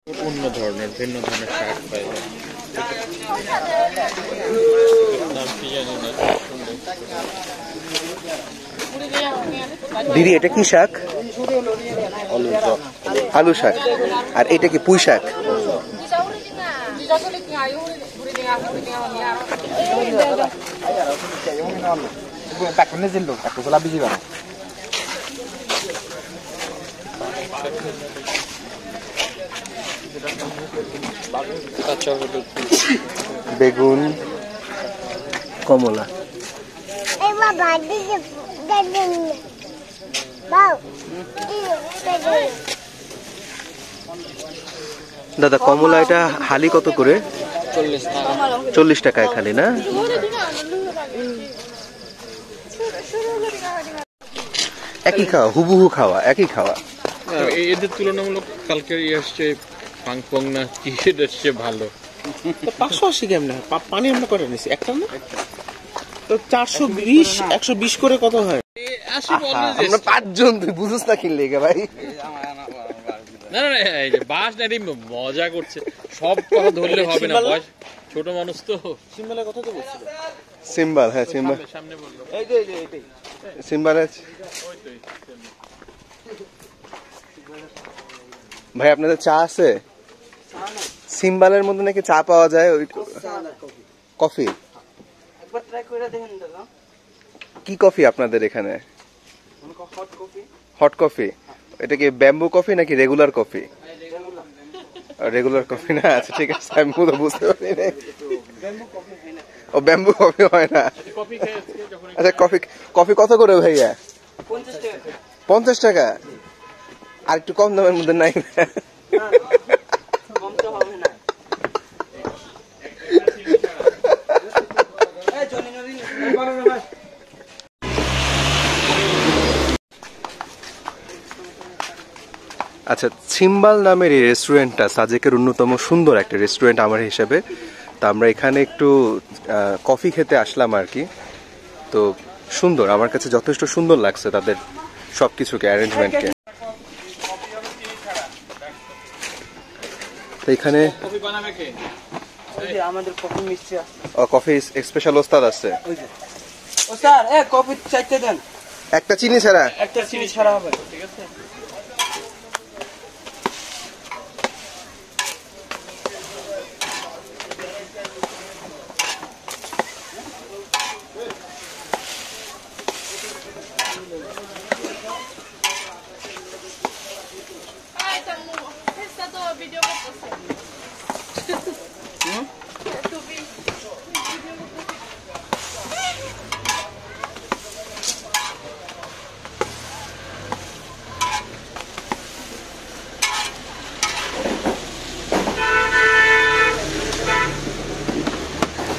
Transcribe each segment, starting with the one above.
অন্য ধরনের ভিন্ন ধরনের শাক পাই নাম কি জানি না। দিদি এটা কি শাক? আলু শাক। আর এটা কি পুঁই শাক? বেগুন, কমলা। দাদা কমলা এটা হালি কত করে? 40 টাকায় খালি না? একই খাওয়া, হুবহু খাওয়া, একই খাওয়া। এদের তুলনামূলক কালকের আসছে পাংপং না কি এসছে ভালো। 580 কেমনে পানি আমরা করে নিছি একটা না তো 420 120 করে কত হয়? আমরা 5 জন, তুই বুঝছ না কিনলে ভাই। না না এই যে বাস না মজা করছে, সব কথা ধরলে হবে না, বয়স ছোট মানুষ তো। সিম্বালের কথা তো বলছিল। সিম্বাল, হ্যাঁ সিম্বাল সামনে বললো। এই যে এইটাই সিম্বাল আছে। ওই তো ভাই আপনাদের চা আছে? সিম্বালের মধ্যে নাকি চা পাওয়া যায়, ওই কফি। একবার ট্রাই করে দেখেন দাদা। কি কফি আপনাদের এখানে? Hot coffee. Hot coffee. এটা কি ব্যাম্বু কফি নাকি রেগুলার কফি? রেগুলার কফি না? আচ্ছা ঠিক আছে, আমি তো বুঝতে পারি না। ও ব্যাম্বু কফি হয় না। আচ্ছা কফি, কফি কত করে ভাইয়া? 50 টাকা। 50 টাকা? আর একটু কম দামের মধ্যে নাই? কম তো হবে না। এই জনি নবীন আচ্ছা, সিম্বাল নামের এই রেস্টুরেন্টটা সাজেকের অন্যতম সুন্দর একটা রেস্টুরেন্ট আমার হিসাবে। তো আমরা এখানে একটু কফি খেতে আসলাম আর কি। তো সুন্দর, আমার কাছে যথেষ্ট সুন্দর লাগছে তাদের সবকিছুকে, অ্যারেঞ্জমেন্টকে। তো এখানে কফি বানাবে কে? এই আমাদের কফি মিষ্টি আছে। কফি স্পেশাল ওস্তাদ আছে। ও স্যার এই কফি চাইতে দেন। একটা চিনি ছাড়া? একটা চিনি ছাড়া হবে। ঠিক আছে।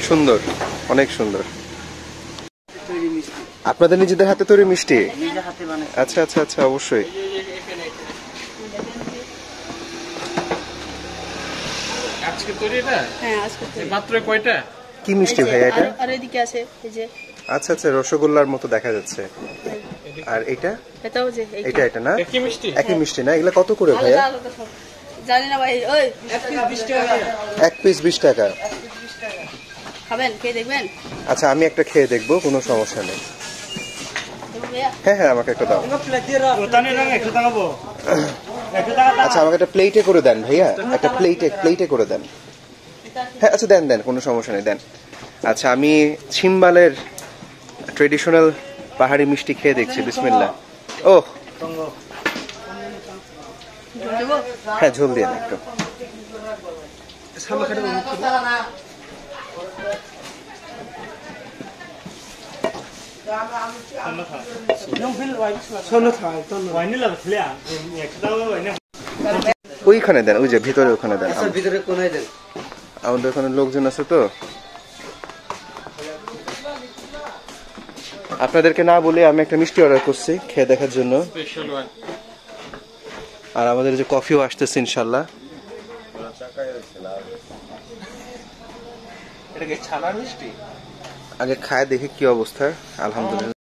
সুন্দর, অনেক সুন্দর। আপনাদের নিজেদের হাতে তৈরি মিষ্টি? আচ্ছা আচ্ছা আচ্ছা, অবশ্যই। আজকে তৈরি এটা? হ্যাঁ আজকে তৈরি। মাত্র কয়টা? কি মিষ্টি ভাইয়া এটা? আর এদিকে আছে এই যে। আচ্ছা আচ্ছা, রসগোল্লার মতো দেখা যাচ্ছে। আর এটা? এটাও যে এটা না? একই মিষ্টি? একই মিষ্টি না? এগুলা কত করে ভাইয়া? জানি না ভাই। ওই 20 টাকা। এক পিস 20 টাকা। খাবেন, খেয়ে দেখবেন? আচ্ছা আমি একটা খেয়ে দেখবো, কোনো সমস্যা নেই। হ্যাঁ হ্যাঁ, আমাকে একটা দাও। আচ্ছা আমাকে একটা প্লেটে করে দেন ভাইয়া, একটা প্লেটে করে দেন। হ্যাঁ আচ্ছা দেন দেন, কোনো সমস্যা নেই, দেন। আচ্ছা আমি সিম্বালের ট্রেডিশনাল পাহাড়ি মিষ্টি খেয়ে দেখছি, বিসমিল্লাহ। ও হ্যাঁ, ঝোল দিয়ে একটু। ওইখানে দেন, ওই যে ভিতরে ওখানে দেন। ভিতরে কোনায় দেন। আমাদের ওখানে লোকজন আছে তো, আপনাদেরকে না বলে আমি একটা মিষ্টি অর্ডার করছি খেয়ে দেখার জন্য। আর আমাদের যে কফিও আসতেছে ইনশাল্লাহ। এটা কি ছানার মিষ্টি? আগে খায় দেখি কি অবস্থা। আলহামদুলিল্লাহ।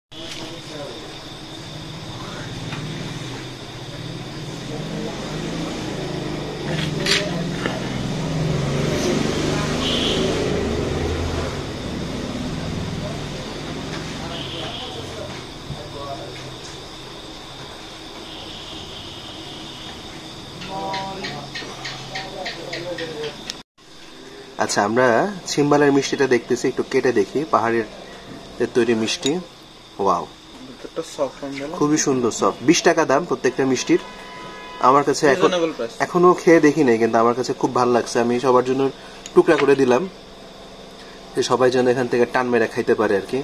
আচ্ছা, আমরা ছিম্বালের মিষ্টিটা দেখতেছি, একটু কেটে দেখি। পাহাড়ের তৈরি মিষ্টি, ওয়াও, খুবই সুন্দর সফট। 20 টাকা দাম প্রত্যেকটা মিষ্টির। আমার কাছে এখনো খেয়ে দেখি নাই, কিন্তু আমার কাছে খুব ভালো লাগছে। আমি সবার জন্য টুকরা করে দিলাম, যে সবাই যেন এখান থেকে টান মেরে খাইতে পারে আর কি।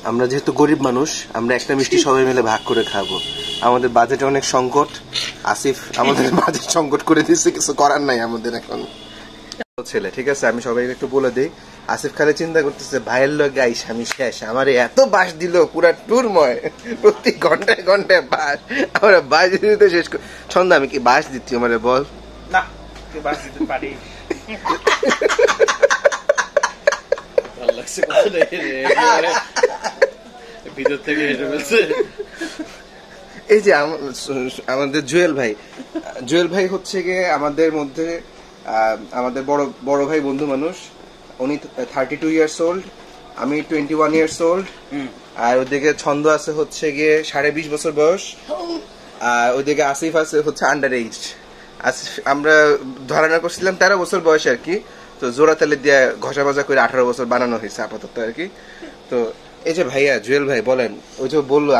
আমরা যেহেতু গরিব মানুষ, আমরা একটা মিষ্টি সবাই মিলে ভাগ করে খাবো। আমাদের বাজেটে অনেক সংকট, আসিফ আমাদের বাজেট সংকট করে দিচ্ছে, কিছু করার নাই আমাদের এখন। ছেলে ঠিক আছে, আমি সবাইকে একটু বলে দিই। আসিফ খালি চিন্তা করতেছে ভাইয়ের লগে আইস আমি শেষ, আমার এত বাস দিল পুরা ট্যুরময়, প্রতি ঘন্টায় ঘন্টায় বাস, আমরা বাস দিতে শেষ করি। ছন্দ আমি কি বাস দিচ্ছি আমার, বল না বাস দিতে পারি। ভালো লাগছে ভিতর থেকে এসে বলছে। এই যে আমাদের জুয়েল ভাই হচ্ছে গিয়ে আমাদের মধ্যে আমাদের বড় ভাই, বন্ধু মানুষ। উনি 32 ইয়ার্স ওল্ড, আমি 21 ইয়ার্স ওল্ড। আর ওদিকে ছন্দ আছে হচ্ছে গিয়ে 20.5 বছর বয়স, আর ওইদিকে আসিফ আছে হচ্ছে আন্ডার এজ। আমরা ধারণা করছিলাম 13 বছর বয়স আর কি, তো জোড়া তেলে দিয়ে ঘষা ভাজা করে 18 বছর বানানো হয়েছে আপাতত আর কি। তো এই যে ভাইয়া জুয়েল ভাই বলেন, ওই যে বললো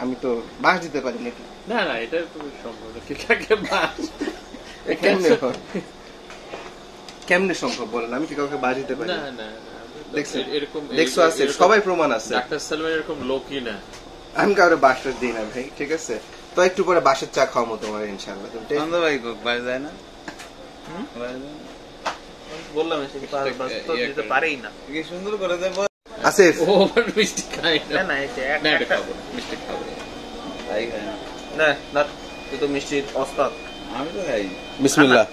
আমি তো বাস দিতে পারি নাকি? না না, এটা খুবই সম্ভব না। কি কাকে বাস কেমনে সম্ভব বলেন? আমি কি কাউকে বাস দিতে পারি? না না, দেখছো আছে, সবাই প্রমাণ আছে। ডাক্তার সালমান এরকম লোকই না। আমি কাউরে বাসটা দিই না ভাই, ঠিক আছে? তো একটু পরে বাসের চা খাওয়াবো তোমার ইনশাআল্লাহ। ভাই বাস যায় না, বললাম দিতে পারেই না। কি সুন্দর করে দেব আসিফ। ও মিষ্টি খাই না। না এটা খাবো, মিষ্টি খাবো তাই খাই না। না তুই তো মিষ্টির ওস্তাদ। আমি তো খাই। বিসমিল্লাহ।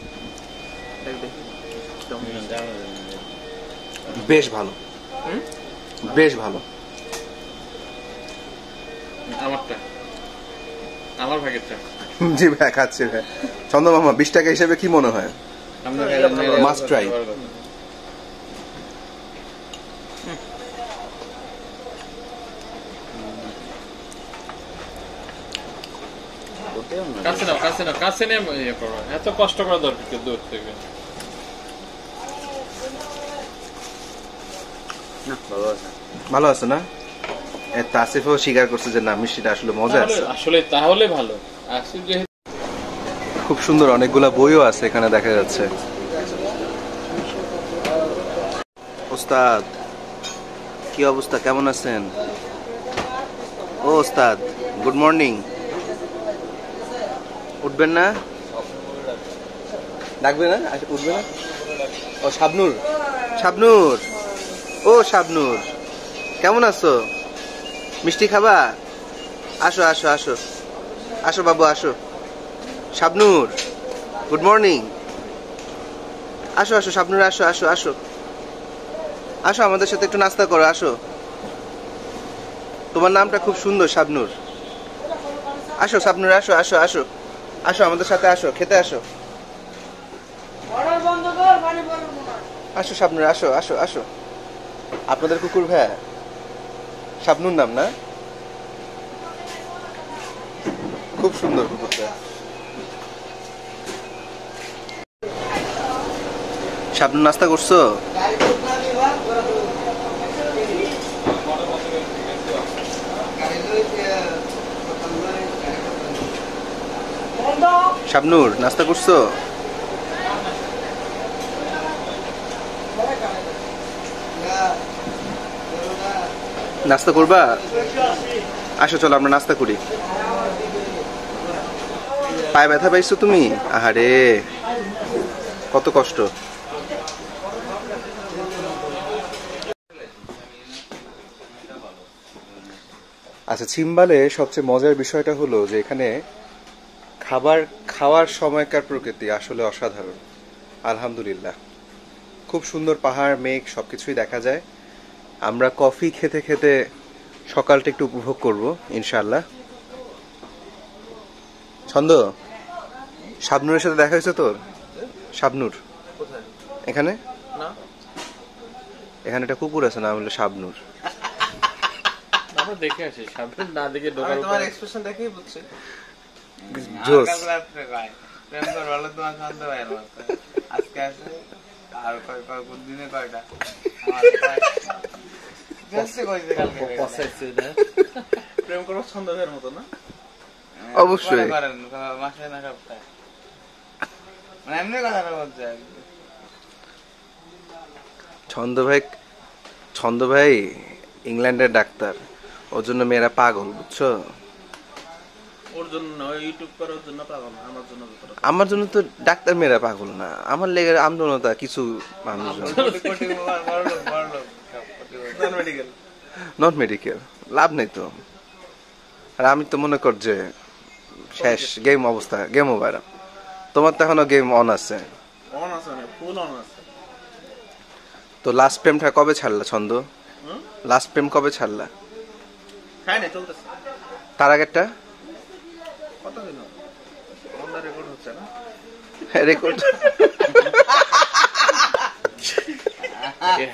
বেশ ভালো, বেশ ভালো। আমারটা, আমার ভাগেরটা। জি ভাই, খাচ্ছে ভাই। চন্দ্র মামা 20 টাকা হিসেবে কি মনে হয়? Must try. কাছে নিয়ে ইয়ে করো, এত কষ্ট করা দরকার দূর থেকে। ভালো আছে না? আসিফও স্বীকার করছে যে না, মিষ্টিটা আসলে মজা আছে। আসলে তাহলে ভালো। আসিফ যেহেতু খুব সুন্দর, অনেকগুলা বইও আছে এখানে দেখা যাচ্ছে। ওস্তাদ কি অবস্থা, কেমন আছেন? ও ওস্তাদ, গুড মর্নিং। উঠবেন না? ডাকবে না? উঠবে না? ও শাবনুর, শাবনুর, ও শাবনুর, কেমন আছো? মিষ্টি খাবা? আসো আসো আসো আসো বাবু, আসো। Shabnur, good morning. আসো আসো শাবনুর, আসো আসো আসো আসো, আমাদের সাথে একটু নাস্তা করো, আসো। তোমার নামটা খুব সুন্দর, শাবনুর। আসো শাবনুর, আসো আসো আসো আসো, আমাদের সাথে আসো, খেতে আসো। আসো শাবনুর, আসো আসো আসো। আপনাদের কুকুর ভাইয়া শাবনুর নাম না? খুব সুন্দর কুকুরটা। শাবনুর, নাস্তা করছো? শাবনুর, নাস্তা করছো? নাস্তা করবা? আসো, চলো আমরা নাস্তা করি। পায়ে ব্যথা পাইছো তুমি? আহারে, কত কষ্ট। আচ্ছা, ছিম্বালে সবচেয়ে মজার বিষয়টা হলো যে এখানে খাওয়ার সময়কার প্রকৃতি আসলে অসাধারণ। আলহামদুলিল্লাহ, খুব সুন্দর পাহাড়, মেঘ, সবকিছুই দেখা যায়। আমরা কফি খেতে খেতে সকালটা একটু উপভোগ করব ইনশাআল্লাহ। ছন্দ, শাবনুরের সাথে দেখা হয়েছে তোর? শাবনুর এখানে না, এখানে একটা কুকুর আছে, নাম হলো শাবনুর। আমরা দেখে আসি, শাবনুর না দেখে আমি তোমার এক্সপ্রেশন দেখেই বুঝছি। জোস। প্রেম কর ভালো, তোমার শান্ত ভাই আজকে আছে আর কয় দিনে কয়টা বেশি কইছে কালকে পসাইছে না প্রেম করো ছন্দদের মতো না? অবশ্যই। করেন মাসে না সপ্তাহে মানে এমনি কথাটা বলছে ছন্দ ভাই ইংল্যান্ডের ডাক্তার, ওর জন্য মেয়েরা পাগল, বুঝছো? ওর জন্য ইউটিউব করার জন্য পাগল না, আমার জন্য যতটা। আমার জন্য তো ডাক্তার মেয়েরা পাগল না, আমার লেগে আমজনতা কিছু মানুষ মেডিকেল নট মেডিকেল লাভ নেই তো। আর আমি তো মনে কর যে শেষ গেম অবস্থা, গেম ওভার। তোমার তো এখনো গেম অন আছে। অন আছে না, ফুল অন আছে। তো লাস্ট প্রেমটা কবে ছাড়লা ছন্দ? লাস্ট প্রেম কবে ছাড়লা? খাই না, চলতেছে। তার আগেরটা কতদিন অনলাইন রেকর্ড হচ্ছে না? রেকর্ড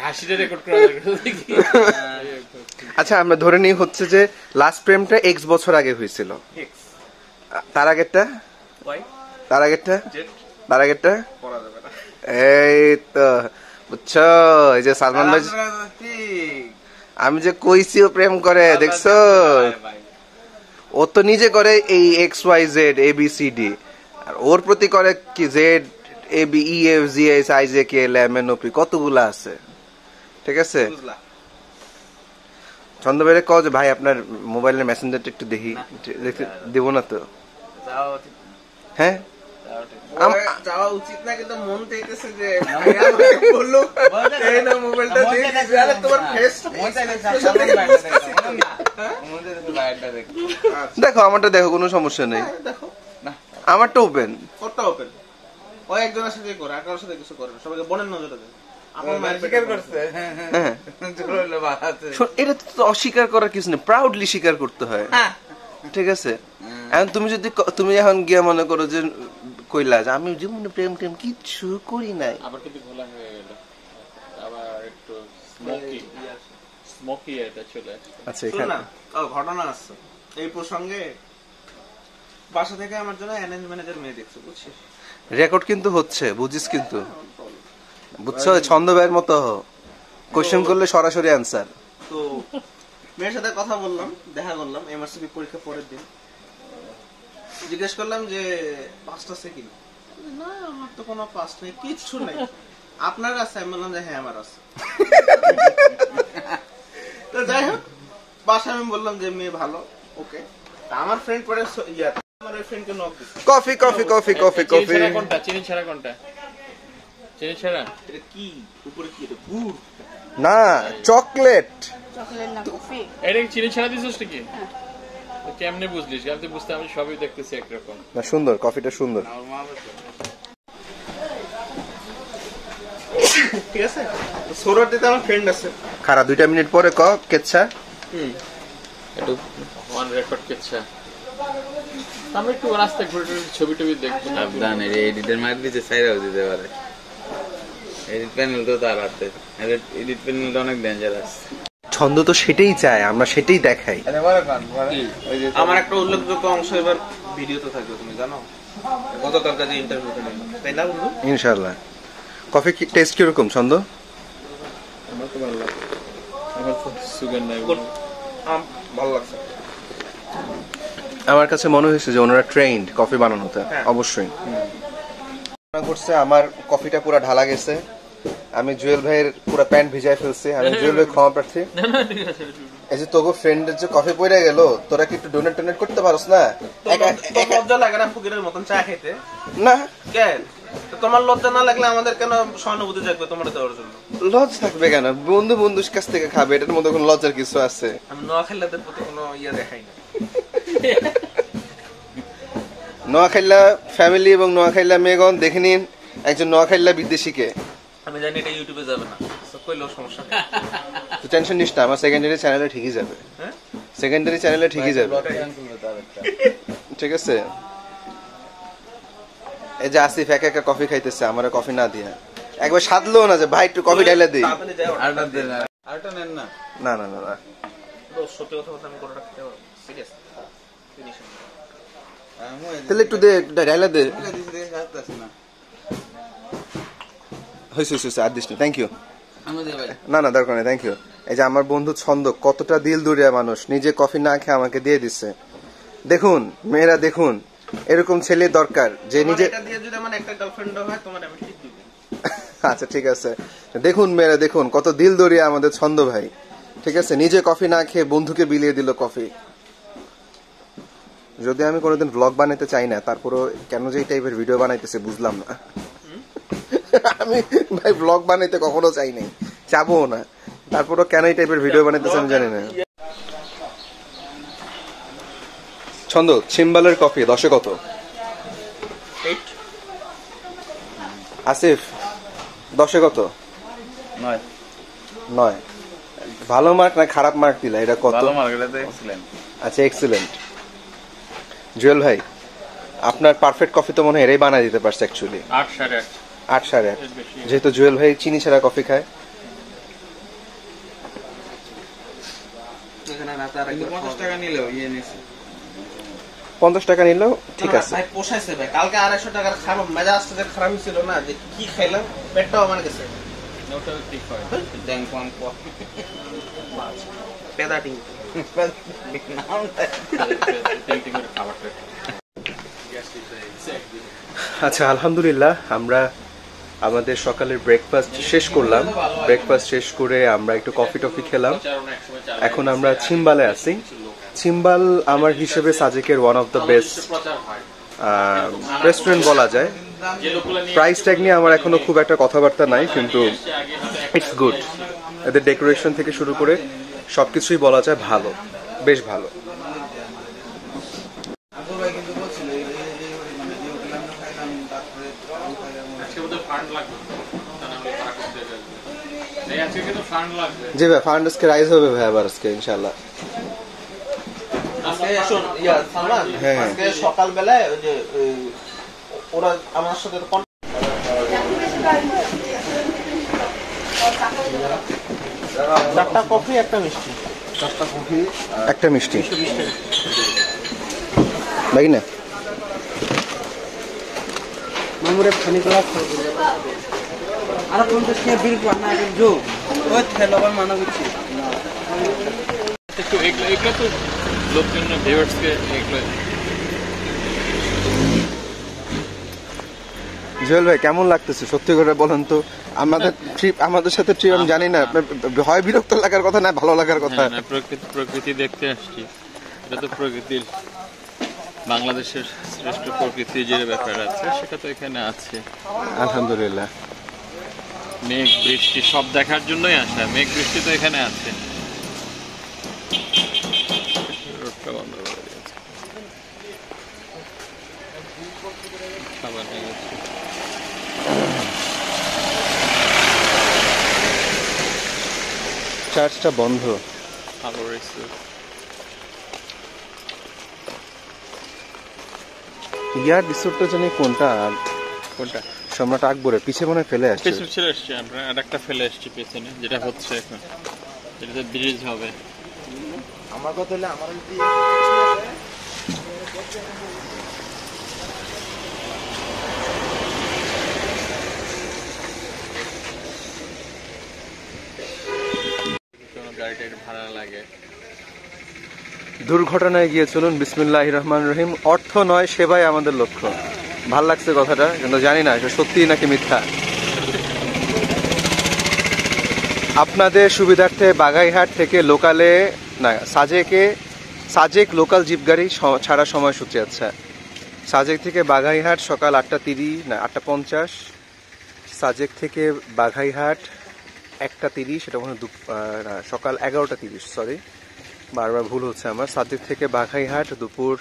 হাসিটা রেকর্ড করা দেখি। আচ্ছা আমরা ধরে নিই হচ্ছে যে লাস্ট প্রেমটা এক্স বছর আগে হয়েছিল। তার আগেরটা? তার আগেরটা? তার আগেরটা? পড়া যাবে না। এই তো বুঝছো, এই যে সালমান ভাই আমি যে কইছিও প্রেম করে, দেখছো? ও তো নিজে করে এই X Y Z A B C D, আর ওর প্রতি করে কি Z A B E F G H I J K L M N O P, কতগুলা আছে। ঠিক আছে, ছন্দ ভাইরে কও যে ভাই আপনার মোবাইলের মেসেঞ্জারটা একটু দেখি, দেখতে দেবো না তো? হ্যাঁ যাওয়া উচিত না, কিন্তু মন চাইতেছে যে বললো এই না মোবাইলটা দেখি, আরে তোমার ফেস দেখো আমারটা দেখো, কোনো সমস্যা নেই, দেখো। আমারটা ওপেন। ওটা ওপেন, ওই একজনের সাথে করে, আর কারোর সাথে কিছু করে না, সবাইকে বনের নজরে দেয়। আপনার মায়ের স্বীকার করছে। হ্যাঁ শোন, এটা তো অস্বীকার করার কিছু নেই, প্রাউডলি স্বীকার করতে হয়। ঠিক আছে, এখন তুমি এখন গিয়া মনে করো যে কইলা যে আমি জীবনে প্রেম টেম কিচ্ছু করি নাই, আবার কিন্তু ঘোলা হয়ে গেল, আবার একটু স্মোকি এটা চলে আসছে। আচ্ছা এখানে ঘটনা আছে এই প্রসঙ্গে। বাসা থেকে আমার জন্য অ্যারেঞ্জ ম্যানেজার মেয়ে দেখছো, বুঝছিস? রেকর্ড কিন্তু হচ্ছে, বুঝিস কিন্তু, বুঝছো? ছন্দ ভাইয়ের মতো কোশ্চেন করলে সরাসরি অ্যান্সার। তো মেয়ের সাথে কথা বললাম, দেখা করলাম এমআরসিপি পরীক্ষা পরের দিন। জিজ্ঞেস করলাম যে পাসটা আছে কিনা, না আমার তো কোনো পাস নেই, কিচ্ছু নেই। আপনার আছে? আমি বললাম যে হ্যাঁ আমার আছে। তো যাই হোক, বাসায় আমি বললাম যে মেয়ে ভালো, ওকে। আমার ফ্রেন্ড পরে আমার ওই ফ্রেন্ডকে নক দিচ্ছে, coffee coffee coffee coffee coffee. কোনটা চিনি ছাড়া? কোনটা চিনি ছাড়া? এটা কি উপরে কি এটা গুড় না চকলেট। চকলেট না কফি। এটা কি চিনি ছাড়া দিছিস নাকি? কেমনে বুঝলিস? আমি তো বুঝতে, আমি সবই দেখতেছি একরকম। না সুন্দর, কফিটা সুন্দর। ঠিক আছে। তো সোরাটিতে আমার ফ্রেন্ড আছে, খারা 2 মিনিট পরে ক কেচ্ছা একটু ওয়ান রেকর্ড কেচ্ছা। আমি একটু রাস্তায় ঘুরে ঘুরে ছবি টবি দেখবো। সাবধান, এডিটের মার দিতে চাইরাও দিতে পারে। এডিট প্যানেল তো তার হাতে, এডিট প্যানেলটা অনেক ডেঞ্জারাস। ছন্দ তো সেটাই চায়, আমরা সেটাই দেখাই। আমার একটা উল্লেখযোগ্য অংশ এবার ভিডিওতে থাকবে, তুমি জানো? গতকাল কাজে ইন্টারভিউতে নিলাম, তাই না বন্ধু? ইনশাআল্লাহ। কফি টেস্ট কিরকম ছন্দ? আমার তো ভালো লাগে, আমার তো সুগার নাই। ভালো লাগছে। আমার কাছে মনে হয়েছে যে ওনারা ট্রেন্ড কফি বানানোতে। অবশ্যই করছে। আমার কফিটা পুরো ঢালা গেছে, আমি জুয়েল ভাইয়ের পুরো প্যান্ট ভিজায় ফেলছি। আমি জুয়েল ভাই ক্ষমা প্রার্থী। এই যে তোকে ফ্রেন্ডের যে কফি পড়ে গেল, তোরা কি একটু ডোনেট টোনেট করতে পারোস না? লজ্জা লাগে না ফকিরের মতন চা খেতে? না কেন তোমার লজ্জা না লাগলে আমাদের কেন সহানুভূতি জাগবে তোমার দেওয়ার জন্য? লজ থাকবে কেন? বন্ধু বন্ধুর কাছ থেকে খাবে, এটার মধ্যে কোনো লজ্জার কিছু আছে? আমি নোয়াখালীদের প্রতি কোনো ইয়ে দেখাই না। নোয়াখাইলা ফ্যামিলি এবং নোয়াখাইলা মেগন দেখে নিন একজন নোয়াখাইলা বিদেশিকে। আমি জানি এটা ইউটিউবে যাবে না, কইলেও সমস্যা নেই। তো টেনশন নিস না, আমার সেকেন্ডারি চ্যানেলে ঠিকই যাবে। সেকেন্ডারি চ্যানেলে ঠিকই যাবে। ঠিক আছে। এই যে আসিফ একা একা কফি খাইতেছে, আমার কফি না দিয়া একবার সাধলো না যে ভাই একটু কফি ঢাইলা দিই। আরেকটা নেন না। না না না না, সত্যি কথা বলতে আমি কোনটা খেতে পারবো, সিরিয়াস। তাহলে একটু দে, ঢাইলা দে। হয়েছে আর দিস থ্যাংক ইউ। আমাদের ভাই না না দরকার নেই, থ্যাংক ইউ। এই যে আমার বন্ধু ছন্দ কতটা দিল দুরিয়া মানুষ, নিজে কফি না খেয়ে আমাকে দিয়ে দিচ্ছে। দেখুন মেয়েরা, দেখুন এরকম ছেলে দরকার যে নিজে। এটা দিয়ে যদি আমার একটা গার্লফ্রেন্ড হয় তোমার আমি ঠিক দিব। আচ্ছা ঠিক আছে, দেখুন মেয়েরা দেখুন কত দিল দরিয়া আমাদের ছন্দ ভাই, ঠিক আছে, নিজে কফি না খেয়ে বন্ধুকে বিলিয়ে দিল কফি। যদি আমি কোনোদিন ব্লগ বানাতে চাই না, তারপরও কেন যে এই টাইপের ভিডিও বানাইতেছে বুঝলাম না। আমি ভাই ব্লগ বানাইতে কখনো চাই নাই, চাবো না, তারপরও কেন এই টাইপের ভিডিও বানাইতেছে আমি জানি না। ছন্দ সিম্বালের কফি 10-এ কত? 8 আসিফ 10-এ কত? 9 9। ভালো মার্ক না খারাপ মার্ক দিলা, এটা কত? ভালো মার্ক, এটা তো এক্সিলেন্ট। আচ্ছা এক্সিলেন্ট। জুয়েল ভাই আপনার পারফেক্ট কফি তো মনে হয় এরাই বানাই দিতে পারছে অ্যাকচুয়ালি। 8 সাড়ে 8 8 সাড়ে 8, যেহেতু জুয়েল ভাই চিনি ছাড়া কফি খায়। এখানে রাতে আর কিন্তু 50 টাকা নিলেও ইয়ে নিছে। 50 টাকা নিলেও ঠিক আছে। ভাই পোষাইছে ভাই, কালকে 250 টাকার খারাপ মেজাজটা যে খারাপ ছিল না, যে কি খাইলাম পেটটাও আমার গেছে। ওটাও ঠিক হয়। দেন কম কম পেদা টিং নামটা তিনটি করে খাবারটা আচ্ছা আলহামদুলিল্লাহ আমরা আমাদের সকালের ব্রেকফাস্ট শেষ করলাম। ব্রেকফাস্ট শেষ করে আমরা একটু কফি টফি খেলাম। এখন আমরা ছিম্বালে আছি। ছিম্বাল আমার হিসেবে সাজেকের one of the best restaurant বলা যায়। প্রাইস ট্যাগ নিয়ে আমার এখনো খুব একটা কথাবার্তা নাই, কিন্তু ইটস গুড। এদের ডেকোরেশন থেকে শুরু করে সবকিছুই বলা যায় ভালো, বেশ ভালো। আবু ভাই কিন্তু বলছিল এই যে মানে যে ওগুলো আমরা খাইলাম তারপরে আবু ভাই আজকে ওদের ফান্ড লাগবে, তাহলে আমরা পারা করতে যাবো। এই আজকে কিন্তু ফান্ড লাগবে। জি ভাই ফান্ড আজকে রাইজ হবে ভাই আবার আজকে ইনশাআল্লাহ। আজকে শোন সালমান, হ্যাঁ। আজকে সকালবেলায় ওই যে ওরা আমার সাথে চারটা কফি একটা মিষ্টি। একটা মিষ্টি বাকি না মামুরে পানি গ্লাস আর 50 টাকা বিল কর না আগে जो ওই থেলবার মানা করছি। একটু এগুলো তো লোকজন ভিউয়ার্সকে এগুলো। জুয়েল ভাই কেমন লাগতেছে সত্যি করে বলেন তো? আমাদের ট্রিপ, আমাদের সাথে ট্রিপ আমি জানি না, হয় বিরক্ত লাগার কথা না ভালো লাগার কথা। না প্রকৃতি দেখতে আসছি, এটা তো প্রকৃতির, বাংলাদেশের শ্রেষ্ঠ প্রকৃতি যে ব্যাপার আছে সেটা তো এখানে আছে আলহামদুলিল্লাহ। মেঘ বৃষ্টি সব দেখার জন্যই আসা, মেঘ বৃষ্টি তো এখানে আছে। রোডটা বন্ধ করে দিয়েছে, খাবার নিয়ে গেছে। চার্চটা বন্ধ। আবার এসে ইয়ার রিসোর্টটা জানি কোনটা, কোনটা সম্রাট আকবরের পিছে মনে হয় ফেলে আসছে। পেছনে ছেড়ে এসছি আমরা, আর একটা ফেলে এসছি পেছনে, যেটা হচ্ছে এখন, যেটাতে ব্রিজ হবে। আমার কথা হলে আমার যদি কোনো গাড়িটা ভাড়া লাগে। দুর্ঘটনায় গিয়ে চলুন বিসমিল্লাহির রহমানির রহিম। অর্থ নয় সেবাই আমাদের লক্ষ্য। ভাল লাগছে কথাটা, কিন্তু জানি না এটা সত্যিই নাকি মিথ্যা। আপনাদের সুবিধার্থে বাগাইহাট থেকে লোকালে না সাজেক লোকাল জিপ গাড়ি ছাড়া সময়সূচি। আচ্ছা, সাজেক থেকে বাঘাইহাট সকাল 8:30 না 8:50, সাজেক থেকে বাঘাইহাট 1:30, সেটা মনে হয় সকাল 11:30, সরি বারবার ভুল হচ্ছে আমার। সাজেক থেকে বাঘাইহাট দুপুর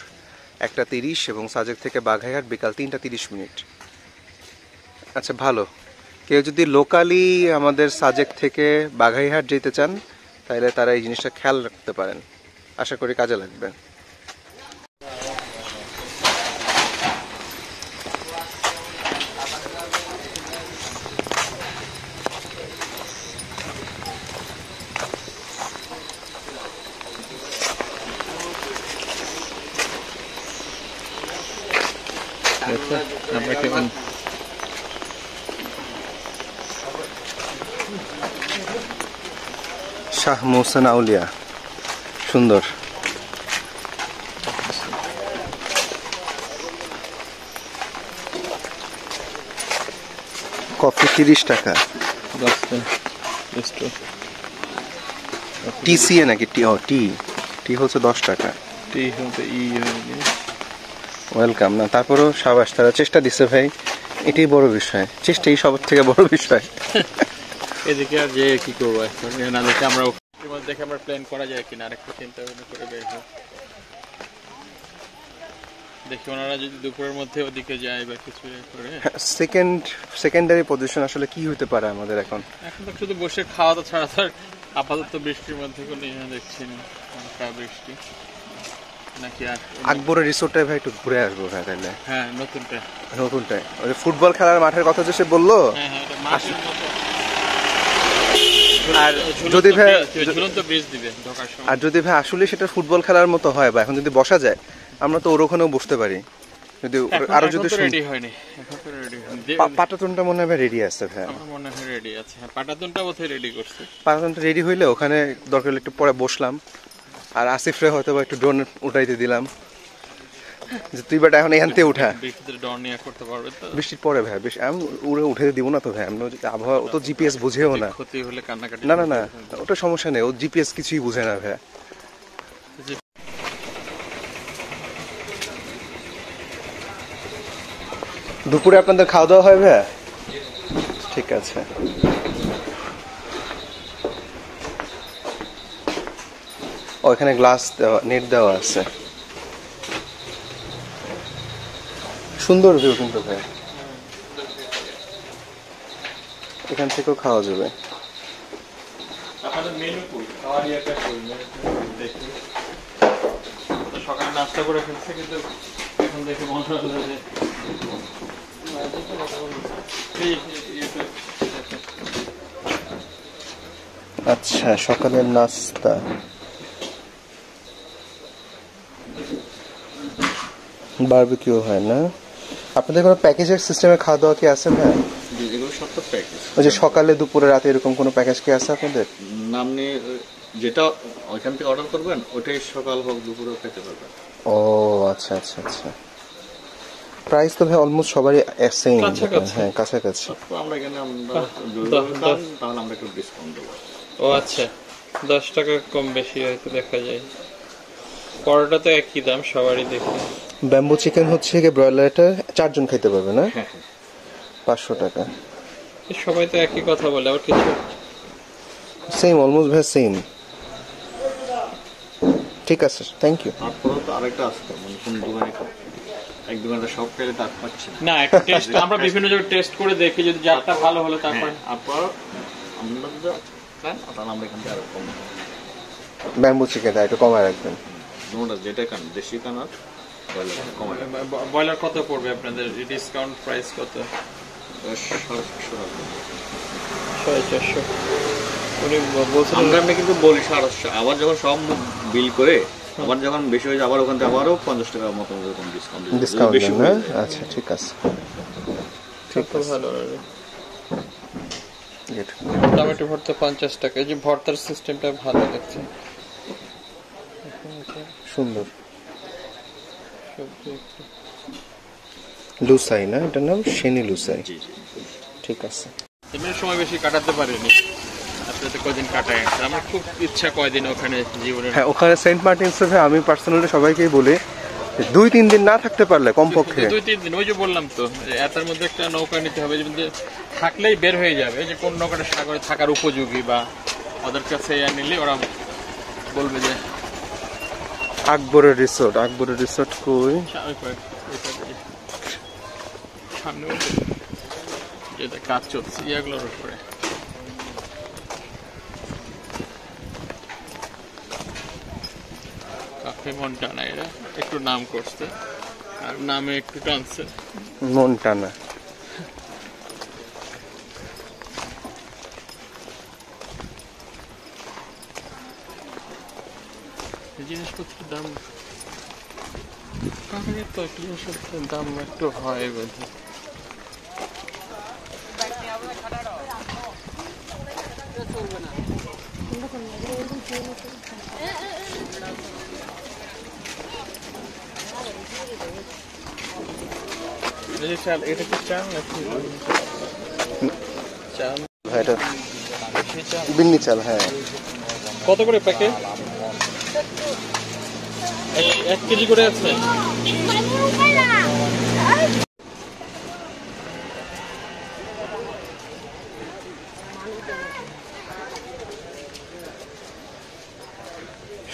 1:30 এবং সাজেক থেকে বাঘাইহাট বিকাল 3:30। আচ্ছা ভালো, কেউ যদি লোকালি আমাদের সাজেক থেকে বাঘাইহাট যেতে চান তাহলে তারা এই জিনিসটা খেয়াল রাখতে পারেন, আশা করি কাজে লাগবে। আমরা কেমন শাহ মোহসেন আউলিয়া, সুন্দর। কফি 30 টাকা। টিসিএ নাকি টি? ও টি, টি হচ্ছে 10 টাকা। ওয়েলকাম না, তারপরও সাবাস, তারা চেষ্টা দিচ্ছে ভাই, এটাই বড় বিষয়, চেষ্টাই সবার থেকে বড় বিষয়। এদিকে আর যে কি করবো এখন, না দেখে আমরা দেখে আমরা প্ল্যান করা যায় কিনা আরেকটু চিন্তা ভাবনা করে বের হয়। দেখি ওনারা যদি দুপুরের মধ্যে ওদিকে যায় বা কিছু করে। সেকেন্ডারি পজিশন আসলে কি হতে পারে আমাদের এখন? এখন তো শুধু বসে খাওয়া তো ছাড়া তো আপাতত বৃষ্টির মধ্যে কোনো ইয়ে দেখছি না, হালকা বৃষ্টি নাকি। আর আকবরের রিসোর্টটায় ভাই একটু ঘুরে আসবো ভাই তাহলে। হ্যাঁ, নতুনটায় ওই যে ফুটবল খেলার মাঠের কথা যে সে বললো। হ্যাঁ হ্যাঁ, এটা মাঠের মতো। আর যদি ভাই ঝুলন্ত ব্রিজ দিবে ঢোকার সময়। আর যদি ভাই আসলে সেটা ফুটবল খেলার মতো হয়, বা এখন যদি বসা যায়, আমরা তো ওর ওখানেও বসতে পারি। যদি আরো যদি রেডি হয়নি, এখন তো রেডি হয়নি। পাটাতনটা মনে হয় রেডি আছে ভাই, আমার মনে হয় রেডি আছে। হ্যাঁ, পাটাতনটা বোধহয় রেডি করছে। পাটাতনটা রেডি হইলে ওখানে দরকার হলে একটু পরে বসলাম, আর আসিফরে হয়তো বা একটু ড্রোন উঠাইতে দিলাম যে তুই বাট এখন এখান থেকে উঠা। বৃষ্টিতে ডর নিয়ে করতে পারবে তো? বৃষ্টির পরে ভাই বেশ আমি উড়ে উঠে দিব না তো ভাই, আমি আবহাওয়া ও তো জিপিএস বুঝেও না। ক্ষতি হলে কান্নাকাটি। না না না, ওটা সমস্যা নেই, ও জিপিএস কিছুই বুঝে না ভাই। দুপুরে আপনাদের খাওয়া দাওয়া হয় ভাই? ঠিক আছে। ওইখানে গ্লাস দেওয়া, নেট দেওয়া আছে, সুন্দর ভিউ কিন্তু ভাই, এখান থেকেও খাওয়া যাবে। আপনাদের মেনু কই? খাওয়ার ইয়েটা কই? দেখি সকালে নাস্তা করে ফেলছে, কিন্তু এখন দেখে মনে হলো যে আচ্ছা, সকালের নাস্তা বারবিকিউ হয় না? আপনাদের কোনো প্যাকেজের সিস্টেমে খাওয়া দাওয়া কি আছে ভাই? এগুলো সব তো প্যাকেজ। ওই যে সকালে দুপুরে রাতে এরকম কোনো প্যাকেজ কি আছে আপনাদের? নাম নিয়ে যেটা ওইখান থেকে অর্ডার করবেন ওটাই সকাল হোক দুপুরেও খেতে পারবেন। ও আচ্ছা আচ্ছা আচ্ছা। প্রাইস তো ভাই অলমোস্ট সবারই সেম। হ্যাঁ, কাছাকাছি। আমরা এখানে তাহলে আমরা একটু ডিসকাউন্ট দেবো। ও আচ্ছা, 10 টাকা কম বেশি হয়তো দেখা যায়। পরোটা তো একই দাম সবারই দেখি। ব্যাম্বু চিকেন হচ্ছে কি ব্রয়লারটা 4 জন খেতে পারবে না? হ্যাঁ 500 টাকা। সবাই তো একই কথা বলে, আবার কিছু সেম, অলমোস্ট ভাই সেম। ঠিক আছে, থ্যাংক ইউ। তারপরে তো আরেকটা আছে, মানে কোন দোকানে এক দোকানটা সব পেলে তার পাচ্ছি না, একটা টেস্ট আমরা বিভিন্ন জায়গায় টেস্ট করে দেখি, যদি যারটা ভালো হলো তারপর তারপর আমরা যদি প্ল্যান তাহলে আমরা এখান থেকে আরো কম ব্যাম্বু চিকেনটা একটু কমায় রাখবেন। নোটা যেটা কান দেশি কান আর কমাই ব্রয়লার কত পড়বে আপনাদের? ডিসকাউন্ট প্রাইস কত? 450। উনি বলছেন আমরা কিন্তু বলি 750, আবার যখন সব বিল করে আবার যখন বেশি হয়ে যায় আবার ওখান থেকে আবারও 50 টাকার মতো এরকম ডিসকাউন্ট দেন না? আচ্ছা ঠিক আছে, ঠিক ভালো। গুড। টমেটো ভর্তা 50 টাকা। এই যে ভর্তার সিস্টেমটা ভালো দেখছি, সুন্দর। লুসাই না, এটার নাম সেনি লুসাই। ঠিক আছে। এমনি সময় বেশি কাটাতে পারিনি, আসলে কয়দিন কাটায়। আমার খুব ইচ্ছা কয়দিন ওখানে জীবনে। হ্যাঁ, ওখানে সেন্ট মার্টিনসে ভাই আমি পার্সোনালি সবাইকেই বলি 2-3 দিন না থাকতে পারলে কমপক্ষে 2-3 দিন। ওই যে বললাম তো, এটার মধ্যে একটা নৌকা নিতে হবে, যে থাকলেই বের হয়ে যাবে যে কোন নৌকাটা সাগরে থাকার উপযোগী, বা ওদের কাছে নিলে ওরা বলবে যে আকবরের রিসোর্ট। আকবরের রিসোর্ট কই? সামনে যেটা কাজ চলছে এগুলোর উপরে। কাফে মন্টানা, এরা একটু নাম করছে আর নামে একটু টানছে। মন্টানা। জিনিসপত্রের দাম কাহিনী তো, একটু জিনিসপত্রের দাম একটু হয় বোধহয়। এই যে চাল, এটা কি চাল নাকি চাল? হ্যাঁ, এটা সেই চাল। বিন্নি চাল। হ্যাঁ, কত করে প্যাকেট? 1 কেজি করে আছে।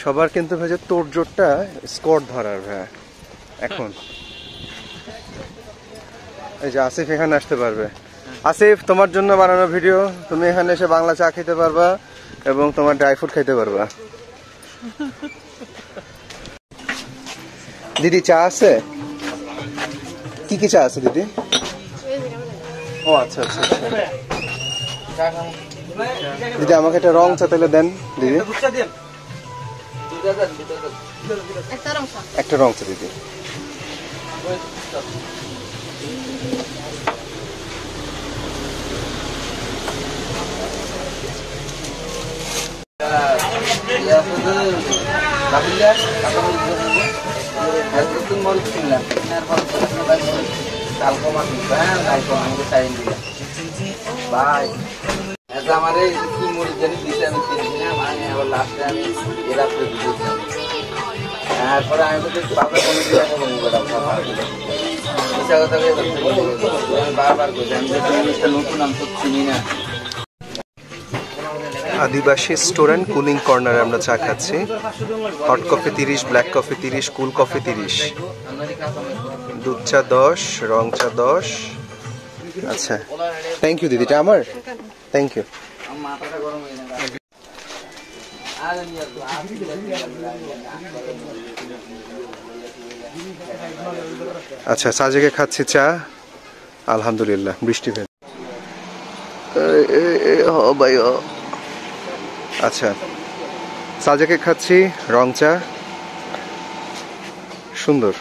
সবার কিন্তু ভাই যে তোড়জোড়টা স্কোর ধরার ভাই এখন। এই যে আসিফ এখানে আসতে পারবে। আসিফ, তোমার জন্য বানানো ভিডিও, তুমি এখানে এসে বাংলা চা খেতে পারবা এবং তোমার ড্রাই ফ্রুট খাইতে পারবা। দিদি চা আছে? কি কি চা আছে দিদি? ও আচ্ছা আচ্ছা আচ্ছা। দিদি আমাকে একটা রং চা তাহলে দেন দিদি। একটা রং চা দিদি। তারপরে আমি তো বাপের কোনো বারবার বলছি আমি তো জিনিসটা নতুন, আমি তো চিনি না। আদিবাসী স্টোর অ্যান্ড কুলিং কর্নারে আমরা চা খাচ্ছি। Hot coffee 30, black coffee 30, cool coffee 30, দুধ চা 10, রং চা 10। আচ্ছা, থ্যাংক ইউ দিদি, এটা আমার, থ্যাংক ইউ। মাথাটা গরম হয়ে যাবে। আচ্ছা, সাজেকে খাচ্ছি চা, আলহামদুলিল্লাহ, বৃষ্টি ভেজা। আচ্ছা, সাজেকে খাচ্ছি রং চা, সুন্দর।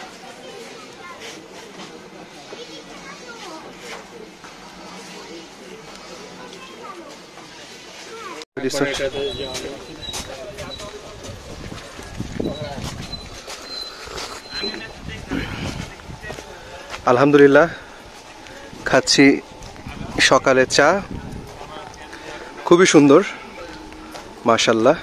আলহামদুলিল্লাহ, খাচ্ছি সকালে চা, খুবই সুন্দর, মাশাআল্লাহ।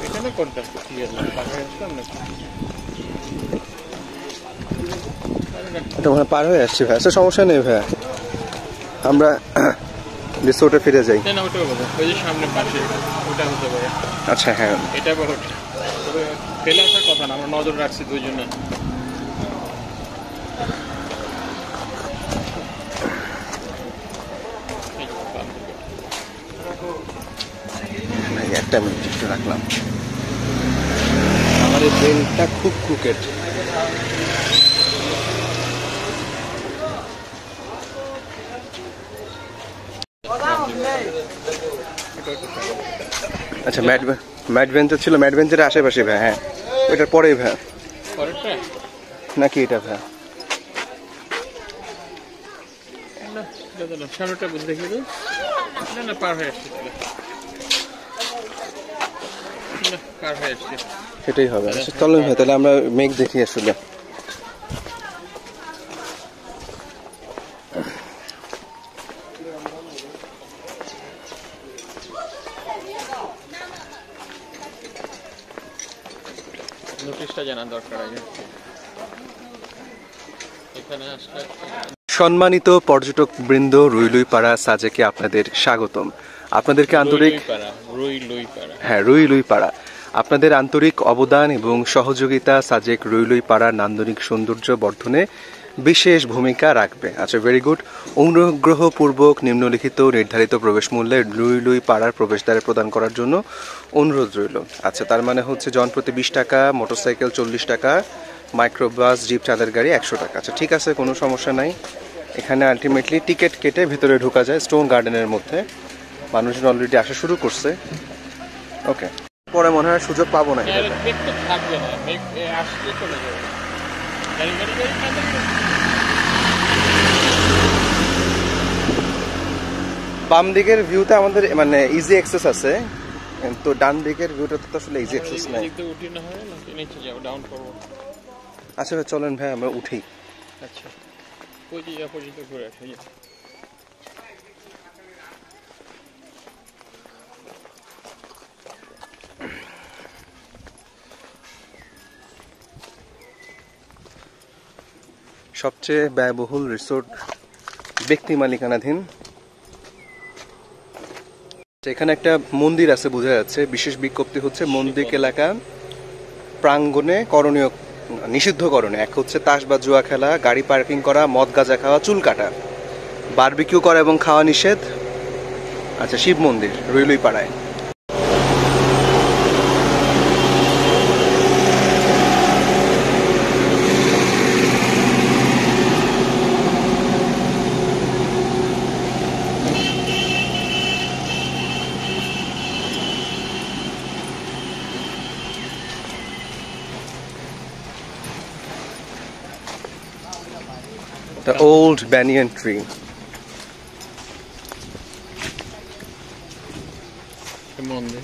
এখানে কোনটা কি আছে? এটা মনে হয় পার হয়ে আসছি ভাই, আচ্ছা সমস্যা নেই ভাই, আমরা রিসোর্টে ফিরে যাই। না, ওটা বলো, ওই যে সামনে পাশে ওটা হতে পারে। আচ্ছা হ্যাঁ, এটা বলো, তবে ফেলে আসার কথা না, আমরা নজর রাখছি দুইজনে। একটা মিনিট একটু রাখলাম, আমার এই ব্রেনটা খুব ক্রুকেট। আচ্ছা, ম্যাট বেঞ্চ ছিল, ম্যাট বেঞ্চের আশেপাশে ভাই। হ্যাঁ, ওইটার পরেই ভাই পরেরটা নাকি এটা ভাই? না, সামনেটা দেখে দিই। না না, পার হয়ে আসছে, না পার হয়ে আসছে, সেটাই হবে। আচ্ছা চলেন ভাই, তাহলে আমরা মেঘ দেখি আসলে। নোটিশটা জানা দরকার আছে এখানে আসলে। সম্মানিত পর্যটক বৃন্দ, রুইলুইপাড়া সাজেকে আপনাদের স্বাগতম। আপনাদেরকে আন্তরিক রুইলুইপাড়া আপনাদের আন্তরিক অবদান এবং সহযোগিতা সাজেক রুইলুইপাড়া নান্দনিক সৌন্দর্য বর্ধনে বিশেষ ভূমিকা রাখবে। আচ্ছা, ভেরি গুড। অনুগ্রহপূর্বক নিম্নলিখিত নির্ধারিত প্রবেশ মূল্যে রুইলুইপাড়ার প্রবেশদ্বারে প্রদান করার জন্য অনুরোধ রইল। আচ্ছা, তার মানে হচ্ছে জনপ্রতি 20 টাকা, মোটরসাইকেল 40 টাকা, মাইক্রোবাস, জিপ, চাঁদের গাড়ি 100 টাকা। আচ্ছা ঠিক আছে, কোনো সমস্যা নাই, এখানে আলটিমেটলি টিকিট কেটে ভেতরে ঢোকা যায় স্টোন গার্ডেনের মধ্যে। মানুষজন অলরেডি আসা শুরু করছে। ওকে, পরে মনে হয় সুযোগ পাবো না এটাতে। মেঘ তো থাকবে না, মেঘ আসলে চলে যাবে। গাড়ি গাড়ি গাড়ি গাড়ি গাড়ি। বাম দিকের ভিউতে আমাদের মানে ইজি অ্যাক্সেস আছে, কিন্তু ডান দিকের ভিউটা তো আসলে ইজি অ্যাক্সেস নাই। এদিক দিয়ে উঠি না হয় নাকি নিচে যাবো, ডাউন করবো? আচ্ছা ভাই চলেন ভাই আমরা উঠি। আচ্ছা, ওই যে পর্যন্ত ঘুরে আসি। সবচেয়ে ব্যয়বহুল রিসোর্ট, ব্যক্তি মালিকানাধীন। এখানে একটা মন্দির আছে বোঝা যাচ্ছে। বিশেষ বিজ্ঞপ্তি হচ্ছে মন্দির এলাকা প্রাঙ্গণে করণীয় নিষিদ্ধকরণে এক হচ্ছে তাস বা জুয়া খেলা, গাড়ি পার্কিং করা, মদ গাঁজা খাওয়া, চুল কাটা, বারবিকিউ করা এবং খাওয়া নিষেধ। আচ্ছা, শিব মন্দির রইলই পাড়ায়। The old banyan tree. মন্দির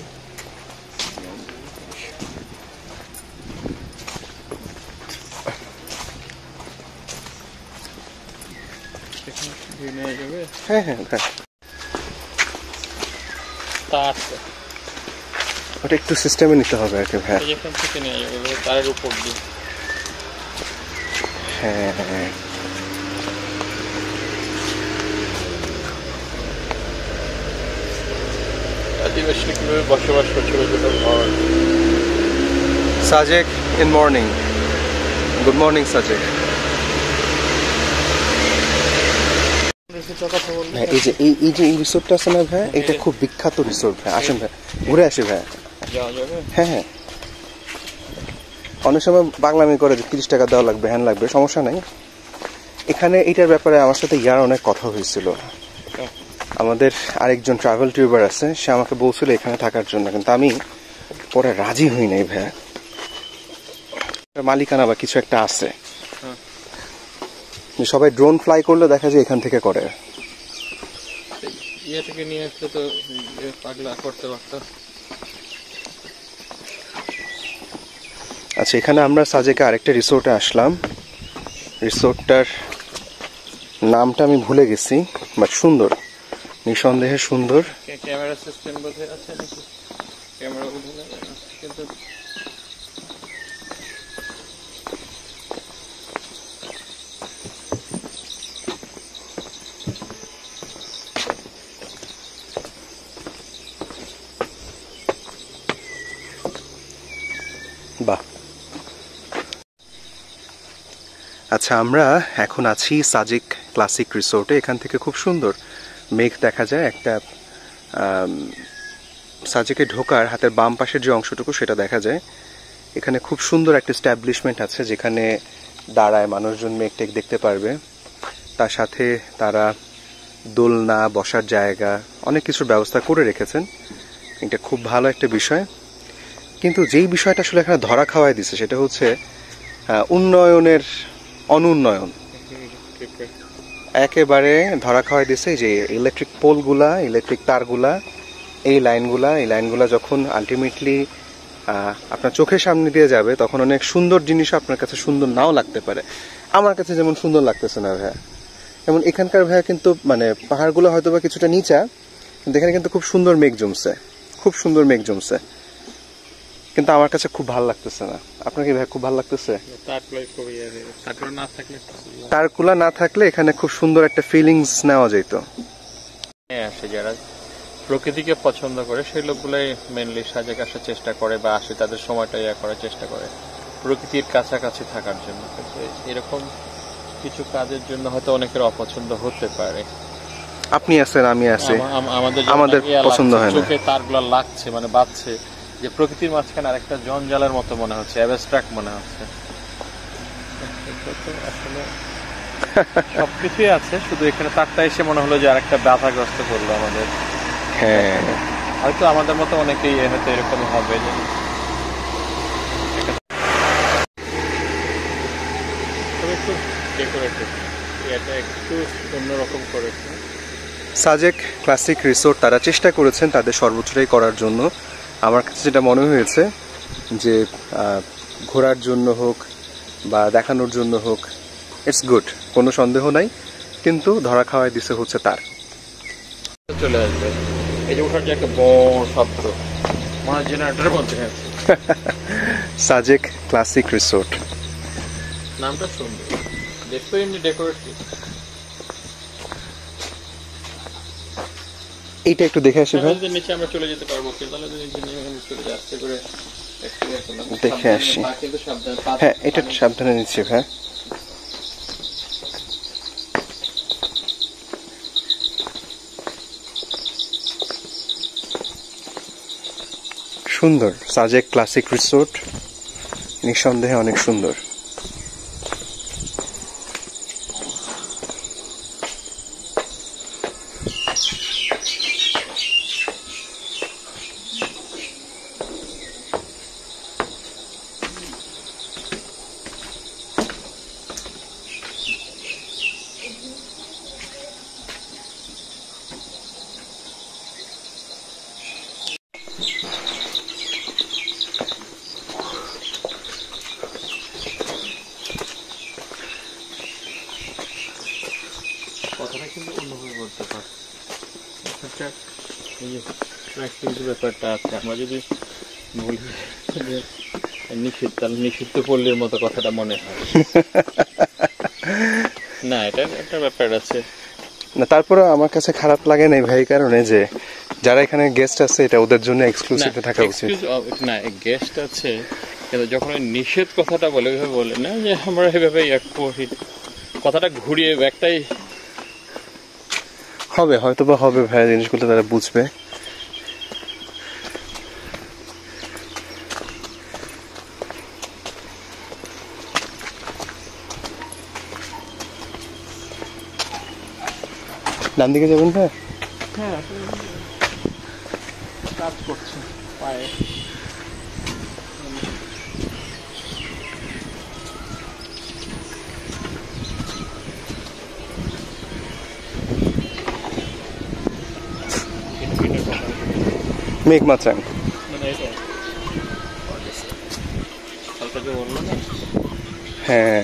যাবে। হ্যাঁ হ্যাঁ হ্যাঁ, তার ওটা একটু সিস্টেমে নিতে হবে আর কি ভাই। এখান থেকে নিয়ে যাবে তারের উপর দিয়ে। হ্যাঁ হ্যাঁ, আদিবাসী কিভাবে বসবাস করছিল সেটা ঘর। Sajek in morning. Good morning Sajek. কথা বলবো ভাই এই যে এই রিসোর্টটা আছে না ভাই, এটা খুব বিখ্যাত রিসোর্ট ভাই। আসেন ভাই ঘুরে আসি ভাই। যাওয়া যাবে। হ্যাঁ হ্যাঁ, অনেক সময় বাংলামি করে যে 30 টাকা দেওয়া লাগবে, হ্যান লাগবে, সমস্যা নাই। এখানে এইটার ব্যাপারে আমার সাথে ইয়ার অনেক কথা হয়েছিল। আমাদের আরেকজন ট্রাভেল টিউবার আছে, সে আমাকে বলছিল এখানে থাকার জন্য, কিন্তু আমি পরে রাজি হই নাই ভাই। মালিকানা বা কিছু একটা আছে, সবাই ড্রোন ফ্লাই করলে দেখা যায় এখান থেকে করে। ইয়ে থেকে নিয়ে আসলে তো পাগলা করতে পারতো। আচ্ছা, এখানে আমরা সাজেকে আরেকটা রিসোর্টে আসলাম। রিসোর্টটার নামটা আমি ভুলে গেছি, বাট সুন্দর, নিঃসন্দেহে সুন্দর। ক্যামেরা সিস্টেম বোধহয় আছে নাকি? ক্যামেরা বোধহয় কিন্তু বাহ। আচ্ছা, আমরা এখন আছি সাজেক ক্লাসিক রিসোর্টে। এখান থেকে খুব সুন্দর মেঘ দেখা যায়। একটা সাজেকে ঢোকার হাতের বাম পাশের যে অংশটুকু সেটা দেখা যায়। এখানে খুব সুন্দর একটা এস্টাবলিশমেন্ট আছে যেখানে দাঁড়ায় মানুষজন মেঘ টেক দেখতে পারবে। তার সাথে তারা দোলনা, বসার জায়গা, অনেক কিছুর ব্যবস্থা করে রেখেছেন। এটা খুব ভালো একটা বিষয়। কিন্তু যেই বিষয়টা আসলে এখানে ধরা খাওয়াই দিছে সেটা হচ্ছে উন্নয়নের অনুন্নয়ন। একেবারে ধরা খাওয়াই দিছে যে ইলেকট্রিক পোলগুলা, ইলেকট্রিক তারগুলা, এই লাইনগুলা যখন আলটিমেটলি আপনার চোখের সামনে দিয়ে যাবে তখন অনেক সুন্দর জিনিস আপনার কাছে সুন্দর নাও লাগতে পারে। আমার কাছে যেমন সুন্দর লাগতেছে না ভাইয়া, যেমন এখানকার ভাইয়া কিন্তু মানে পাহাড়গুলো হয়তো বা কিছুটা নিচা, কিন্তু এখানে কিন্তু খুব সুন্দর মেঘ জমছে, খুব সুন্দর মেঘ জমছে, কিন্তু আমার কাছে খুব ভালো লাগতেছে না। আপনার কি ভাই খুব ভালো লাগতেছে? তারগুলা না থাকলে এখানে খুব সুন্দর একটা ফিলিংস নেওয়া যেত। যারা প্রকৃতিকে পছন্দ করে সেই লোকগুলাই মেনলি সাজেক আসার চেষ্টা করে বা আসে, তাদের সময়টা ইয়া করার চেষ্টা করে প্রকৃতির কাছাকাছি থাকার জন্য। এরকম কিছু কাজের জন্য হয়তো অনেকের অপছন্দ হতে পারে। আপনি আছেন, আমি আছি, আমাদের পছন্দ হয় না। চোখে তারগুলা লাগছে, মানে বাজছে, যে প্রকৃতির মাঝখানে আরেকটা জঞ্জালের মতো মনে হচ্ছে, অ্যাবস্ট্রাক্ট মনে হচ্ছে। আসলে সবকিছুই আছে, শুধু এখানে তারটা এসে মনে হলো যে আরেকটা বাধাগ্রস্ত করলো আমাদের। হ্যাঁ, হয়তো আমাদের মতো অনেকেই হয়তো এরকম হবে যে তবে একটু ডেকোরেটিভ, এটা একটু অন্যরকম করেছে। সাজেক ক্লাসিক রিসোর্ট তারা চেষ্টা করেছেন তাদের সর্বোচ্চটাই করার জন্য। আমার কাছে যেটা মনে হয়েছে যে ঘোরার জন্য হোক বা দেখানোর জন্য হোক, ইটস গুড, কোনো সন্দেহ নাই, কিন্তু ধরা খাওয়াই দিছে হচ্ছে তার। চলে আসবে, এই যে ওঠার যে একটা বড় শব্দ মনে হয় জেনারেটরের মধ্যে আছে। সাজেক ক্লাসিক রিসোর্ট, নামটা সুন্দর, দেখতে এমনি ডেকোরেটিভ। এইটা একটু দেখে আসি ভাই, নিচে আমরা চলে যেতে পারবো, কিন্তু তাহলে নিচে নেমে চলে যায় আস্তে করে দেখে আসি। কিন্তু সাবধানে, হ্যাঁ, এটা সাবধানে নিচ্ছি ভাই। সুন্দর সাজেক ক্লাসিক রিসোর্ট, নিঃসন্দেহে অনেক সুন্দর। কথাটা কিন্তু অন্যভাবে বলতে পারে। এই যে ট্র্যাকিং যে ব্যাপারটা আছে, আমরা যদি বলি যে নিষিদ্ধ, তাহলে নিষিদ্ধ পল্লীর মতো কথাটা মনে হয় না, এটা একটা ব্যাপার আছে না, তারপরে আমার কাছে খারাপ লাগে নাই ভাই, কারণে যে যারা এখানে গেস্ট আছে এটা ওদের জন্য এক্সক্লুসিভ থাকা উচিত। না, গেস্ট আছে, কিন্তু যখন ওই নিষেধ কথাটা বলে ওইভাবে বলে না যে আমরা এভাবে কথাটা ঘুরিয়ে একটাই হবে, হয়তো বা হবে ভাই, জিনিসগুলো তারা বুঝবে। ডান দিকে যাবেন ভাই? হ্যাঁ কাজ করছে পায়ে। মেঘমাচাং, মানে এটা হালকা যে বললো না, হ্যাঁ।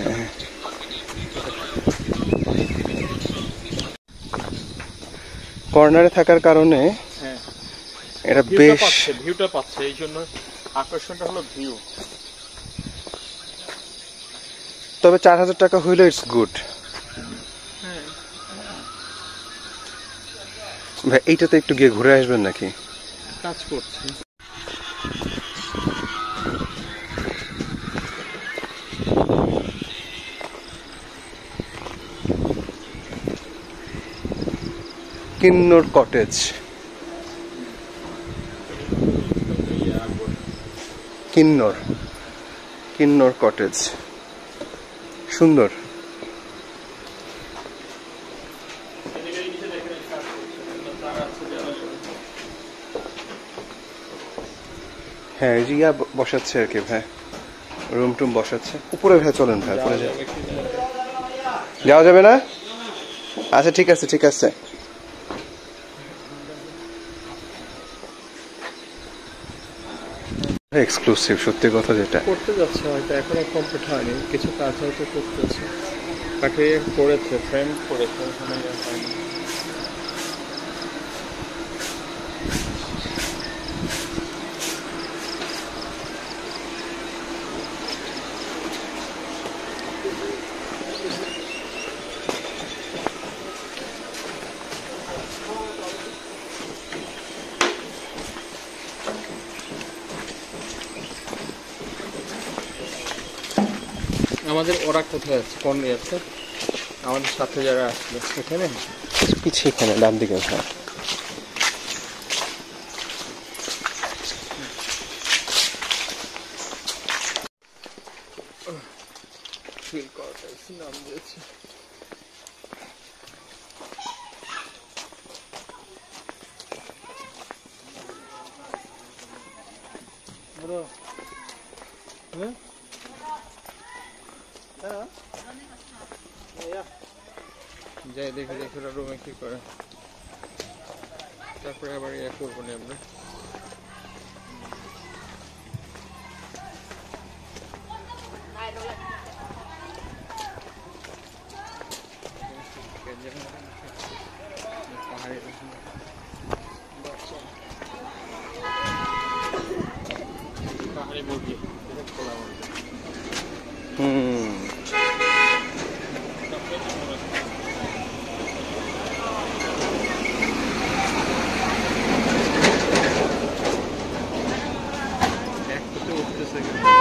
কর্নারে থাকার কারণে হ্যাঁ এটা বেশ, ভিউটা পাচ্ছে, এই জন্য আকর্ষণটা হলো ভিউ। তবে 4000 টাকা হইলে ইটস গুড ভাই। এইটাতে একটু গিয়ে ঘুরে আসবেন নাকি? কাজ করছে। কিন্নর কটেজ, কিন্নর কিন্নর কটেজ, সুন্দর। হ্যাঁ, রিয়া বসাচ্ছে আর কি ভাই, রুম টুম বসাচ্ছে। উপরে ভাই চলেন ভাই, উপরে যাওয়া যাবে না? আচ্ছা ঠিক আছে, ঠিক আছে। এক্সক্লুসিভ, সত্যি কথা যেটা করতে যাচ্ছে হয়তো এখনো কমপ্লিট হয়নি, কিছু কাজ হয়তো করতেছে, কাঠে করেছে, ফ্রেম করেছে, ওখানে হয়নি। আমাদের ওরা কোথায় আছে, কোন আছে আমাদের সাথে যারা আসলো এখানে? পিছিয়ে, এখানে ডান দিকে ভাই। ফিল করাটা নাম দিয়েছে। যাই দেখি দেখি ওরা রুমে কি করে, তারপরে আবার ইয়ে করবো না আমরা। পাহাড়ি মুরগি খোলা মুরগি। এক ফুটে উঠতেছে কিন্তু।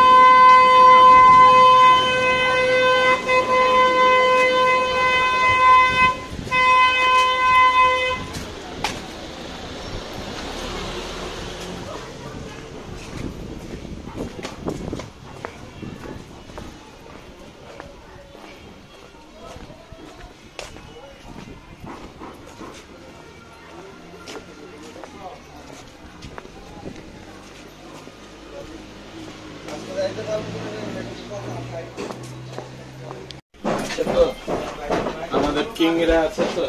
আমাদের কিংরা আছে তো,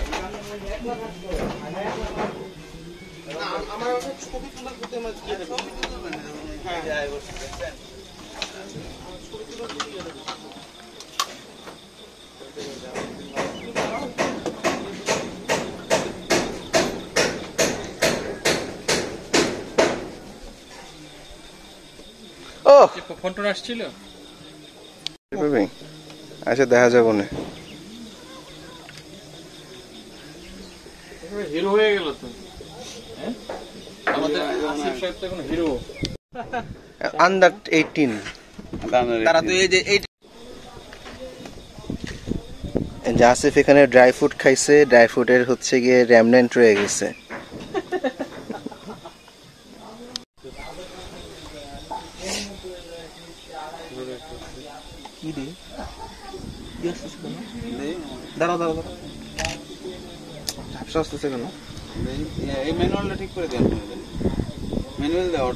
আমার ছবি তোলা করতে আমার দিয়ে দেবো। হ্যাঁ ও ফোন টোন আসছিল, আচ্ছা দেখা যাবো না। হিরো হয়ে গেল তো। আমাদের আসিফ সাহেব তো এখন হিরো। আন্ডার 18 তারা তো এই যে এই আসিফ এখানে ড্রাই ফ্রুট খাইছে, ড্রাই ফ্রুটের হচ্ছে গিয়ে র্যামনেন্ট রয়ে গেছে। কি রে দাঁড়াও দাঁড়াও দাঁড়াও, ঝাপসা আসতেছে কেন? এই ম্যানুয়ালটা ঠিক করে দেন, ম্যানুয়াল দেওয়া